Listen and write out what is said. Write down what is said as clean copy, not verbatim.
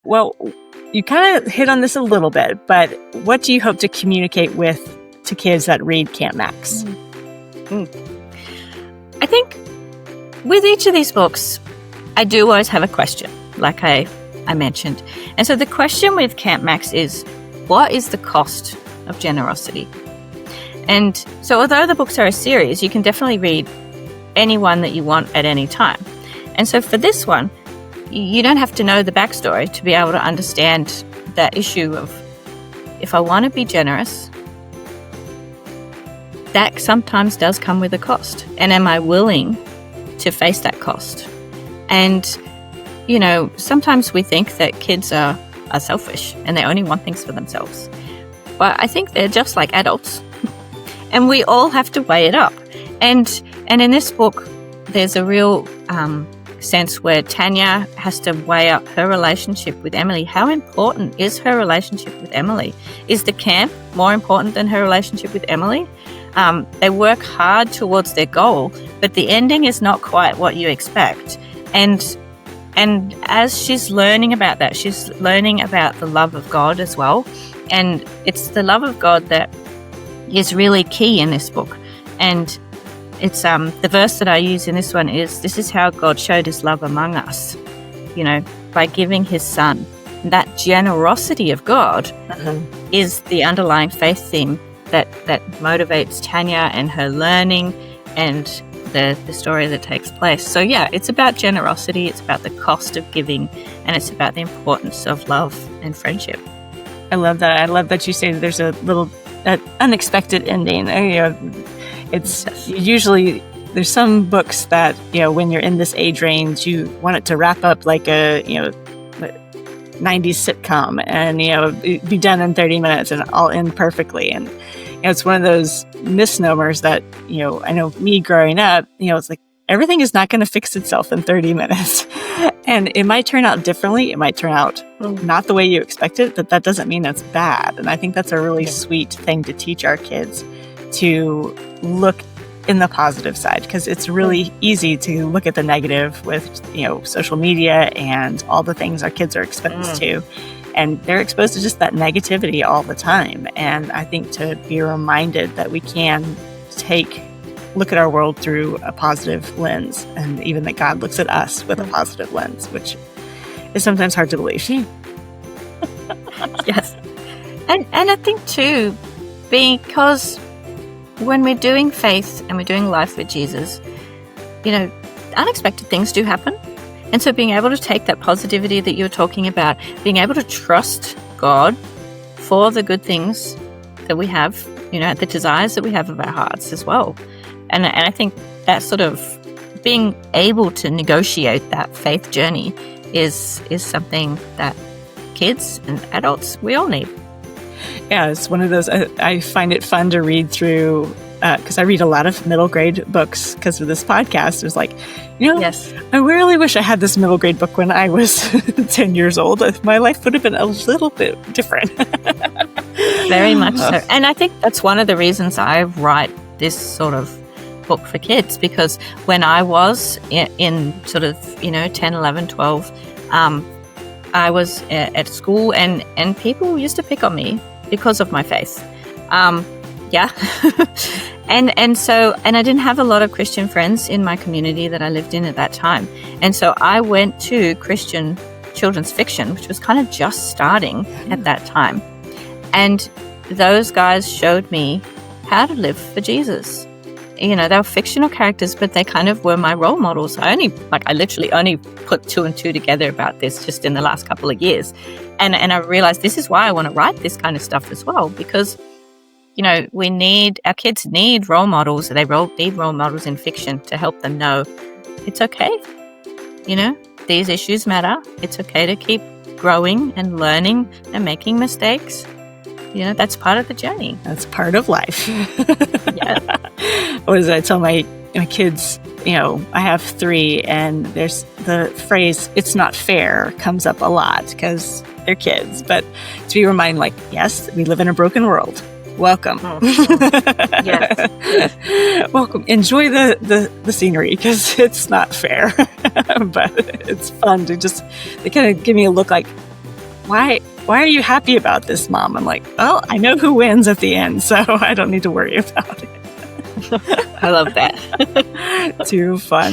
Well, you kind of hit on this a little bit, but what do you hope to communicate to kids that read Camp Max? I think with each of these books, I do always have a question, like I mentioned. And so the question with Camp Max is, what is the cost of generosity? And so although the books are a series, you can definitely read any one that you want at any time. And so for this one, you don't have to know the backstory to be able to understand that issue of, if I want to be generous, that sometimes does come with a cost. And am I willing to face that cost? And, sometimes we think that kids are selfish and they only want things for themselves. But I think they're just like adults. And we all have to weigh it up. And in this book, there's a real sense where Tanya has to weigh up her relationship with Emily. How important is her relationship with Emily? Is the camp more important than her relationship with Emily? They work hard towards their goal, but the ending is not quite what you expect. And as she's learning about that, she's learning about the love of God as well. And it's the love of God that is really key in this book. And it's the verse that I use in this one is, this is how God showed his love among us, by giving his son. And that generosity of God is the underlying faith theme that motivates Tanya and her learning and the story that takes place. So yeah, it's about generosity, it's about the cost of giving, and it's about the importance of love and friendship. I love that. I love that you say that there's a little unexpected ending. It's usually, there's some books that, when you're in this age range, you want it to wrap up like a, 90s sitcom and, be done in 30 minutes and all end perfectly. And, it's one of those misnomers that, I know me growing up, it's like everything is not going to fix itself in 30 minutes. And it might turn out differently. It might turn out not the way you expected, but that doesn't mean it's bad. And I think that's a really sweet thing to teach our kids, to look in the positive side, because it's really easy to look at the negative with, social media and all the things our kids are exposed to. And they're exposed to just that negativity all the time. And I think to be reminded that we can look at our world through a positive lens, and even that God looks at us with a positive lens, which is sometimes hard to believe. Yes. And I think too, because when we're doing faith and we're doing life with Jesus, unexpected things do happen. And so being able to take that positivity that you were talking about, being able to trust God for the good things that we have, the desires that we have of our hearts as well. And I think that sort of being able to negotiate that faith journey is something that kids and adults, we all need. Yeah, it's one of those, I find it fun to read through, because I read a lot of middle grade books because of this podcast. It was like, yes. I really wish I had this middle grade book when I was 10 years old. My life would have been a little bit different. Very much so. And I think that's one of the reasons I write this sort of book for kids, because when I was in sort of, 10, 11, 12, I was at school and people used to pick on me because of my faith. And I didn't have a lot of Christian friends in my community that I lived in at that time. And so I went to Christian children's fiction, which was kind of just starting at that time. And those guys showed me how to live for Jesus. They were fictional characters, but they kind of were my role models. I literally only put 2 and 2 together about this just in the last couple of years. And I realized this is why I want to write this kind of stuff as well, because our kids need role models. They need role models in fiction to help them know it's okay. These issues matter. It's okay to keep growing and learning and making mistakes. That's part of the journey. That's part of life. Yeah. What is it? I tell my kids, I have 3, and there's the phrase, "it's not fair," comes up a lot because they're kids. But to be reminded, yes, we live in a broken world. Welcome. Yes. Welcome. Enjoy the scenery, because it's not fair. But it's fun to they kind of give me a look like, why are you happy about this, Mom? I'm like, oh, I know who wins at the end, so I don't need to worry about it. I love that. Too fun.